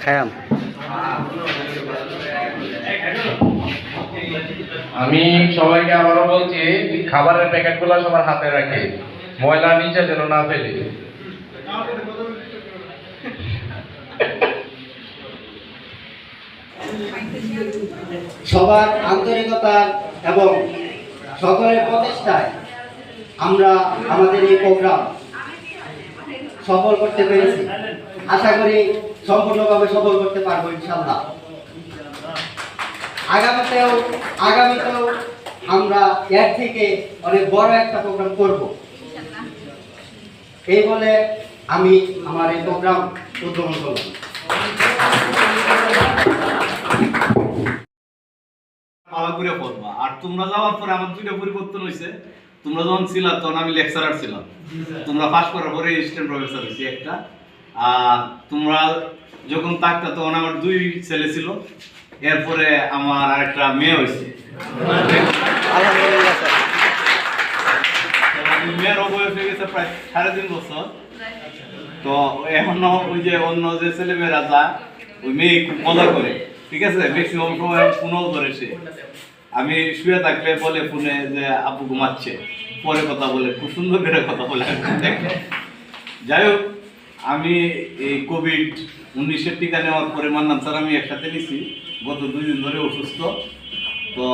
খায়াম। আমি সবাইকে আবারও বলছি, খাবারের প্যাকেটগুলো সবার হাতে রাখে, ময়লা নিচে যেন না ফেলে। সবার আন্তরিকতা এবং সকলের প্রচেষ্টায় আমরা আমাদের এই প্রোগ্রাম সফল করতে পেরেছি। আশা করি সম্পূর্ণভাবে সফল করতে পারবো ইনশাআল্লাহ। আগামীতেও আমরা এর থেকে অনেক বড় একটা প্রোগ্রাম করব, এই বলে আমি আমার এই প্রোগ্রাম উদ্বোধন করলাম। আর তোমরা যাওয়ার পরে আমার দুইটা পরিবর্তন হয়েছে। তোমরা যখন ছিল তখন আমি লেকচারার ছিলাম, তোমরা পাস করার পরে অ্যাসিস্ট্যান্ট প্রফেসর হয়েছি একটা। আর তোমরা যখন থাকতা তখন আমার দুই ছেলে ছিল, এরপরে আমার আরেকটা মেয়ে হয়েছে। মেয়ের বয়স হয়ে গেছে প্রায় 3.5 বছর। তো এখনো ওই যে অন্য যে ছেলে মেয়েরা যায়, ওই মেয়ে খুব মজা করে, ঠিক আছে, ম্যাক্সিমাম সময় ফোনও করে সে। আমি শুয়ে থাকলে বলে ফোনে যে আপু ঘুমাচ্ছে, পরে কথা বলে, খুব সুন্দর করে কথা বলে। যাই হোক, আমি এই কোভিড-19 টিকা নেওয়ার পরে মানলাম স্যার আমি একসাথে নিছি, গত 2 দিন ধরে অসুস্থ। তো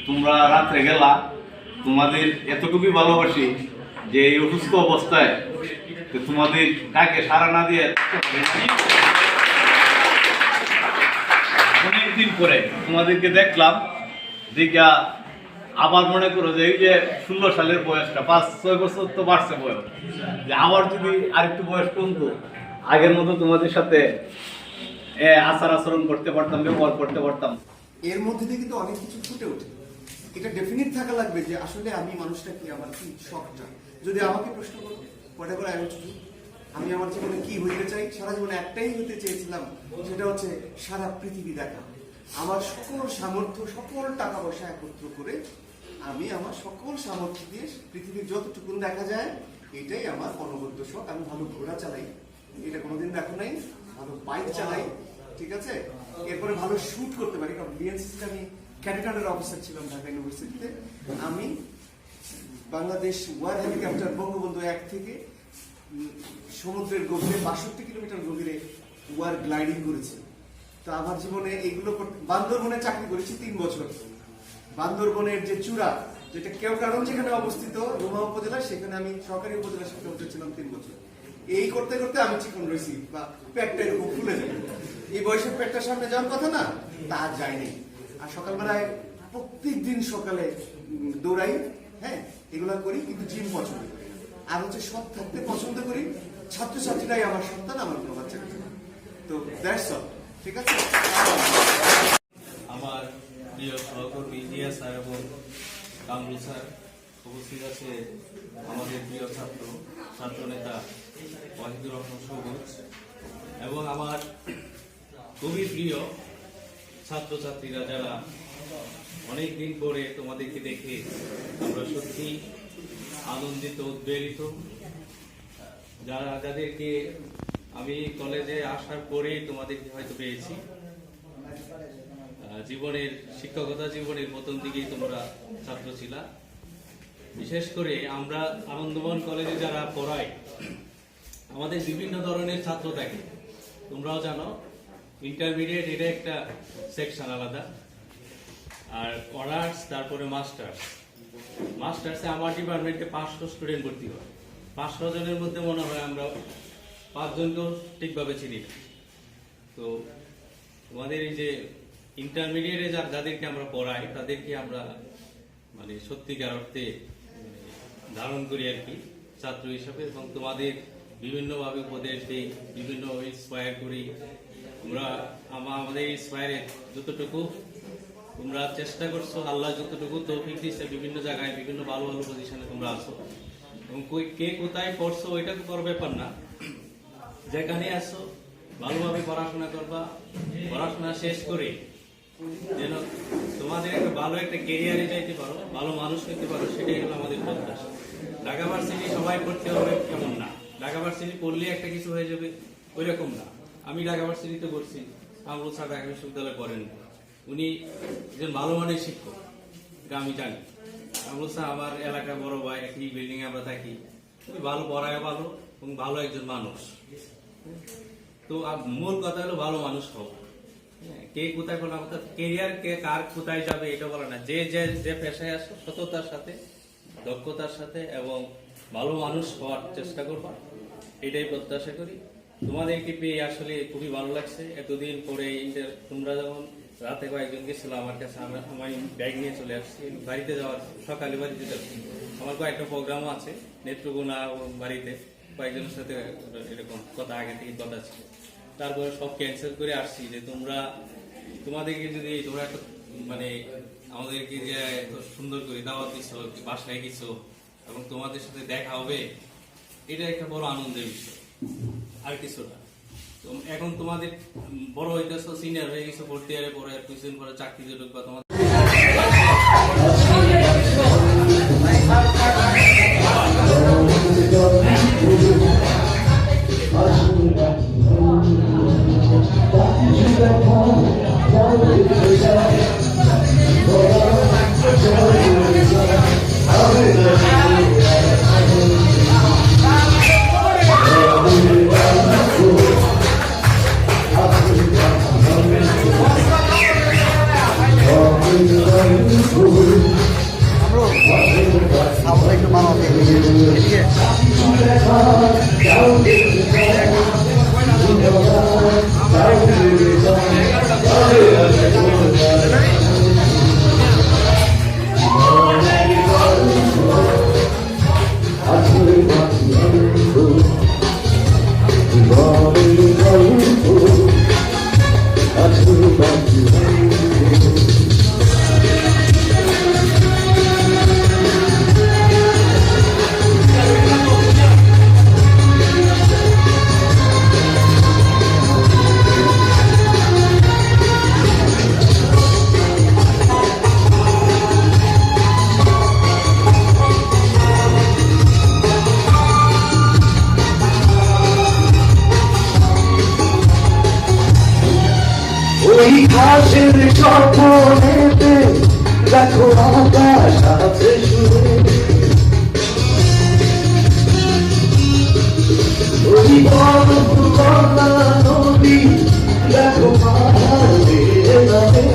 তোমরা রাত্রে গেলা, তোমাদের এতটুকুই ভালোবাসি যে এই অসুস্থ অবস্থায় তোমাদের ডাকে সাড়া না দিয়ে অনেকদিন পরে তোমাদেরকে দেখলাম, দেখা আবার মনে করো যে এই যে 16 সালের বয়সটা 5-6 বছর তো বাড়ছে বয়স, যে আবার যদি আরেকটু বয়স কমতো, আগের মতো তোমাদের সাথে আচরণ করতে পারতাম, ব্যবহার করতে পারতাম। এর মধ্যে দিয়ে কিন্তু অনেক কিছু ফুটে ওঠে। এটা ডেফিনিট থাকা লাগবে যে আসলে আমি মানুষটা কি, আমার কি শখটা। যদি আমাকে প্রশ্ন করো whatever I want to do, আমি আমার জীবনে কি হইতে চাই, সারা জীবনে একটাই হতে চেয়েছিলাম, সেটা হচ্ছে সারা পৃথিবী দেখা। আমার সকল সামর্থ্য, সকল টাকা পয়সা একত্র করে আমি আমার সকল সামর্থ্য দিয়ে পৃথিবীর যতটুকু দেখা যায়, এটাই আমার অনবদ্য শখ। আমি ভালো ঘোড়া চালাই, এটা কোনোদিন দেখো নাই, ভালো বাইক চালাই, ঠিক আছে, এরপরে ভালো শুট করতে পারি। কারণ বিএনসিসিতে আমি ক্যাডেট অফিসার ছিলাম ঢাকা ইউনিভার্সিটিতে। আমি বাংলাদেশ ওয়ার হেলিকপ্টার বঙ্গবন্ধু 1 থেকে সমুদ্রের গভীরে 62 কিলোমিটার গভীরে ওয়ার গ্লাইডিং করেছি। তো আমার জীবনে এইগুলো, বান্দরবনে চাকরি করেছি 3 বছর। বান্দরবনের যে চূড়া, যেটা কেওক্রাডং যেখানে অবস্থিত রুমা উপজেলা, সেখানে আমি সরকারি উপজেলা শিক্ষা অফিসার ছিলাম 3 বছর। এই করতে করতে আমি চিকন রয়েছি, বা পেটটা এরকম ফুলে যায়। এই বয়সে পেটটা সামনে যাওয়ার কথা না, তা যায়নি। আর সকালবেলায় প্রত্যেক দিন সকালে দৌড়াই, হ্যাঁ, এগুলা করি, কিন্তু জিম পছন্দ করি। আর হচ্ছে সৎ থাকতে পছন্দ করি। ছাত্রছাত্রীরাই আমার সন্তান, আমার কোনো বাচ্চা কাছে। তো দ্যাটস অল, ঠিক আছে। আমার প্রিয় সহকর্মী জিয়া স্যার এবং কামরুল স্যার, উপস্থিত আছে আমাদের প্রিয় ছাত্রনেতা ওয়াহিদুর রহমান সবুজ, এবং আমার খুবই প্রিয় ছাত্রছাত্রীরা, যারা অনেক দিন পরে তোমাদেরকে দেখে আমরা সত্যি আনন্দিত, উদ্বেলিত। যাদেরকে আমি কলেজে আসার পরেই তোমাদেরকে হয়তো পেয়েছি। জীবনের শিক্ষকতা জীবনের প্রথম দিকেই তোমরা ছাত্র ছিলা। বিশেষ করে আমরা আনন্দমোহন কলেজে যারা পড়াই, আমাদের বিভিন্ন ধরনের ছাত্র থাকে, তোমরাও জানো। ইন্টারমিডিয়েট এটা একটা সেকশন আলাদা, আর অনার্স, তারপরে মাস্টার্সে আমার ডিপার্টমেন্টে 500 স্টুডেন্ট ভর্তি হয়। 500 জনের মধ্যে মনে হয় আমরা 5 জনকেও ঠিকভাবে চিনি না। তো তোমাদের এই যে ইন্টারমিডিয়েটে যাদেরকে আমরা পড়াই, তাদেরকে আমরা মানে সত্যিকার অর্থে ধারণ করি আর কি, ছাত্র হিসাবে, এবং তোমাদের বিভিন্নভাবে উপদেশ দিই, বিভিন্ন ইন্সপায়ার করি। তোমরা আমাদের ইন্সপায়ারে যতটুকু তোমরা চেষ্টা করছো, আল্লাহ যতটুকু তৌফিক দিচ্ছে, বিভিন্ন জায়গায় বিভিন্ন ভালো ভালো পজিশনে তোমরা আসো। এবং কে কোথায় পড়ছো ওইটা তো বড় ব্যাপার না, যেখানে আসো ভালোভাবে পড়াশোনা করবা, পড়াশোনা শেষ করে যেন তোমাদের একটা ভালো একটা কেরিয়ারে যাইতে পারো, ভালো মানুষ হইতে পারো, সেটাই হলো আমাদের প্রত্যাশা। ঢাকা ইউনিভার্সিটি সবাই পড়তে হবে এমন না, ঢাকা ইউনিভার্সিটি পড়লে একটা কিছু হয়ে যাবে ওই রকম না। আমি ঢাকা ভার্সিটিতে পড়ছি, আমরুল স্যার ঢাকা বিশ্ববিদ্যালয়ে পড়েন। উনি একজন ভালো মানের শিক্ষক, এটা আমি জানি। আমরুল স্যার আমার এলাকার বড় ভাই, একই বিল্ডিং এ আমরা থাকি। উনি ভালো পড়ায়, ভালো এবং ভালো একজন মানুষ। তো মূল কথা হলো ভালো মানুষ হওয়া। কে কোথায় কোনো কেরিয়ার কে কার কোথায় যাবে এটা বলে না, যে যে যে পেশায় আসো সততার সাথে, দক্ষতার সাথে এবং ভালো মানুষ হওয়ার চেষ্টা করবা, এটাই প্রত্যাশা করি। তোমাদেরকে পেয়ে আসলে খুবই ভালো লাগছে। এতদিন পরে তোমরা যখন রাতে কয়েকজন গেছিল আমার কাছে, আমি ব্যাগ নিয়ে চলে আসছি বাড়িতে যাওয়ার, সকালে বাড়িতে যাচ্ছি। আমার কয়েকটা প্রোগ্রামও আছে নেত্রকোনা বাড়িতে, কয়েকজনের সাথে এরকম কথা আগে থেকে কথা ছিল। তারপরে সব ক্যান্সেল করে আসছি যে তোমাদেরকে যদি তোমরা একটা মানে আমাদেরকে যে এত সুন্দর করে দাওয়াত দিচ্ছ, বাসায় গেছো এবং তোমাদের সাথে দেখা হবে, এটা একটা বড় আনন্দের বিষয়, আর কিছু না। তো এখন তোমাদের বড় হইতেছো, সিনিয়র হয়ে গেছো, ভর্তি ইয়ারে পরে কিছুদিন পরে চাকরিতে ঢুকবা, তোমাদের ওই ঘাসের স্বপ্নেতে দেখো আকাশ আছে শুয়ে, ওই বড় নদী দেখো মাথার বেড়ে যাবে,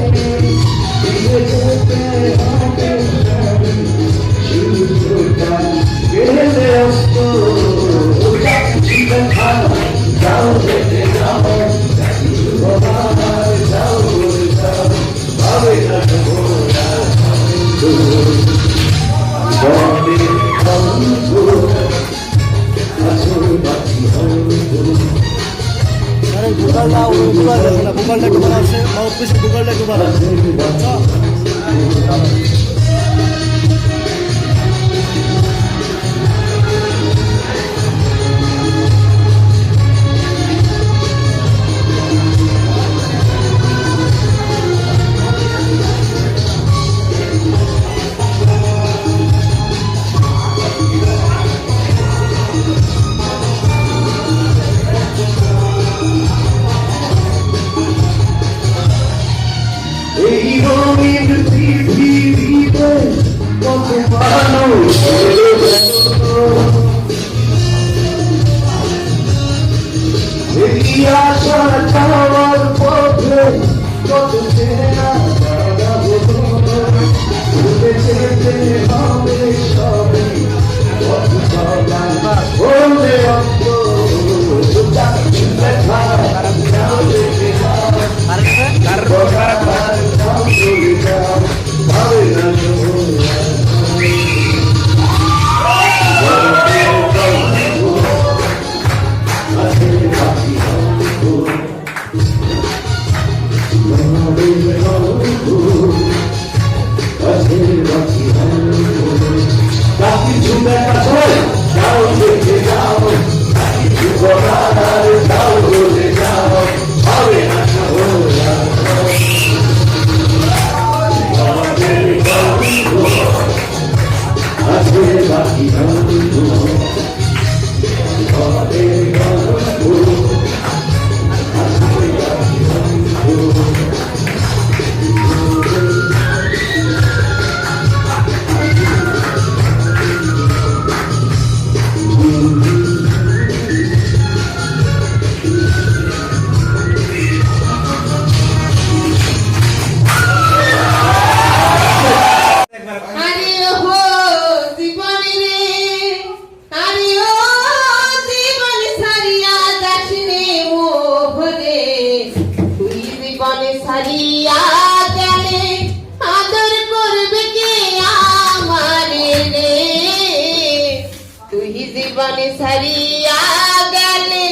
ফিরে যেতে হবে সূর্যটা গেলে অস্ত, যাও যেতে যাও গুগলটা একটু ভালো আছে, গুগলটা একটু ভালো আছে। এই রঙিন পৃথিবীতে কত মানুষ এই আশা যাওয়ার পথে কত চেনা ভুলে যেতে হবে সবই, কত সবাই বলবে অন্ত I ছাড়িয়া গেলে আদর করবে কে আমারে রে তুই জীবনে ছাড়িয়া গেলে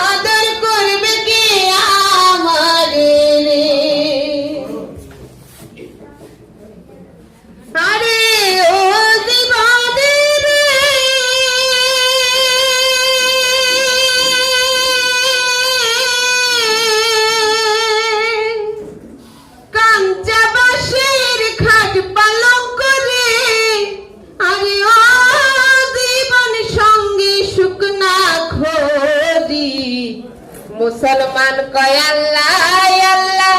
আদর করবে কে আমারে রে আরে ও জীবনে রে কাঞ্চা বাঁশের খাট পালং করে আরে ও জীবন সঙ্গে শুকনা খোদি মুসলমান কয় আল্লাহ আল্লাহ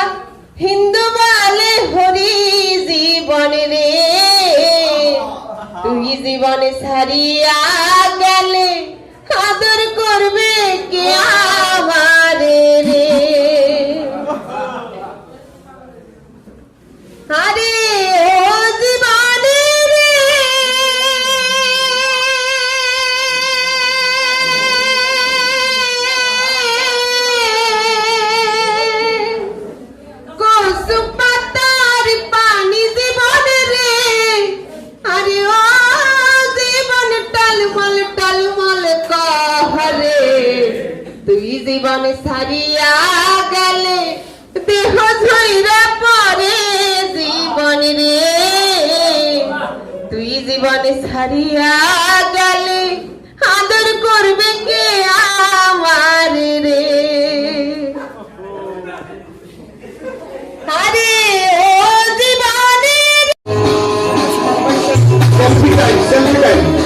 হিন্দু বলে হরি জীবন রে তুই জীবনে ছাড়িয়া গেলে আদর করবে কে আমারে রে আরে ও জীবনে রে কুসুম পাতার পানি জীবনে রে আরে ও জীবন টলমল টলমল কহরে তুই জীবনে ছাড়িয়া গেলে দেহ ঝইরা পরে জীবন রে তুই জীবনে ছাড়িয়া গেলে আদর করবে কে আমার রে আরে ও জীবনে Selfie time, selfie time.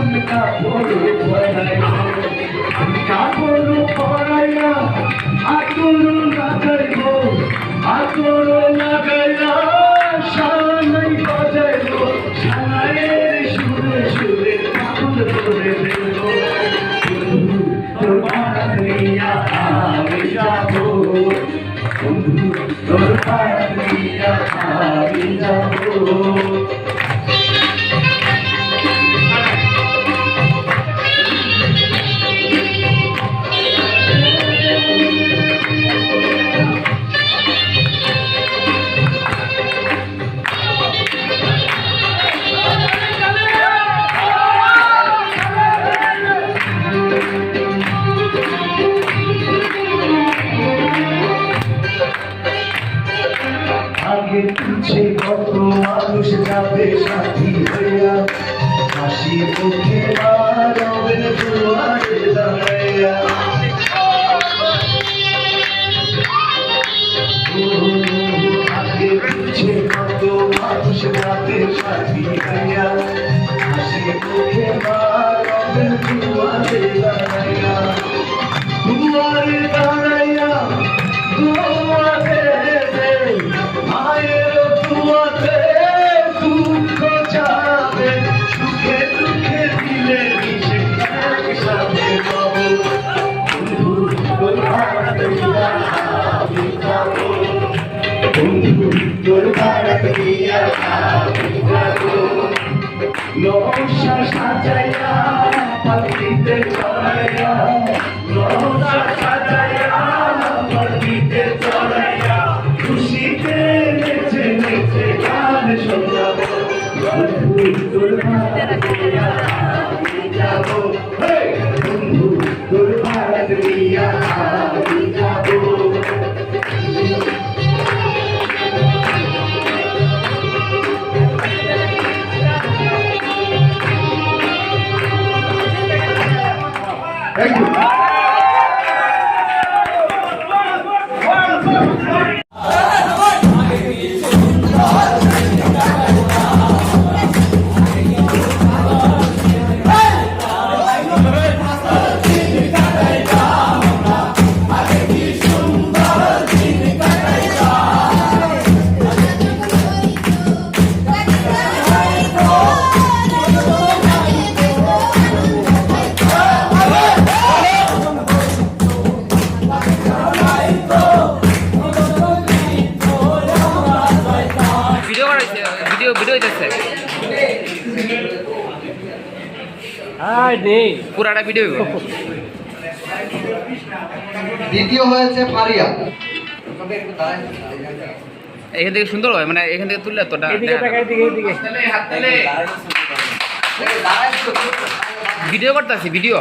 নতুন কাপড় পরাইয়া কাপড় পরাইয়া আতর লাগাইব আতর লাগাইয়া শানাই বাজাইব শানাইয়ের সুরে সুরে পাগল করে দেব তোর বাড়িয়া আমি যাব তোর বাড়িয়া আমি যাব আগে পিছে কত মানুষ যাবে সাথী হইয়া হাসি মুখে মারবেন দুয়ারে দাঁড়াইয়া আগে পিছে কত মানুষ যাবে সাথী হইয়া হাসি মুখে মারবেন দুয়ারে দাঁড়াইয়া দুয়ারে দাঁড়াইয়া দুয়ারে মায়ের দুয়ারে দুঃখ যাবে সুখে দুঃখে দিলে মিশে একসাথে যাব বন্ধু তোর ভাড়াইয়া আমি যাব বন্ধু তোর ভাড়াইয়া আমি যাব নকশা সাজাইয়া পাখিতে চড়াইয়া নকশা সাজাইয়া পাখিতে চড়াইয়া খুশিতে নেচে নেচে গান শোনাবো বন্ধু তোর ভাড়াইয়া আমি যাব বন্ধু তোর ভাড়াইয়া আমি যাব Thank you. পুরাটা ভিডিও দ্বিতীয় হয়েছে ফারিয়া। এখান থেকে সুন্দর হয়, মানে এখান থেকে তুললে তোটা ভিডিও করতেছি ভিডিও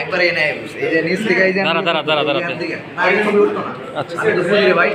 একবার এনে এই যে নিচ থেকে এই যে দাঁড়া আচ্ছা ভাই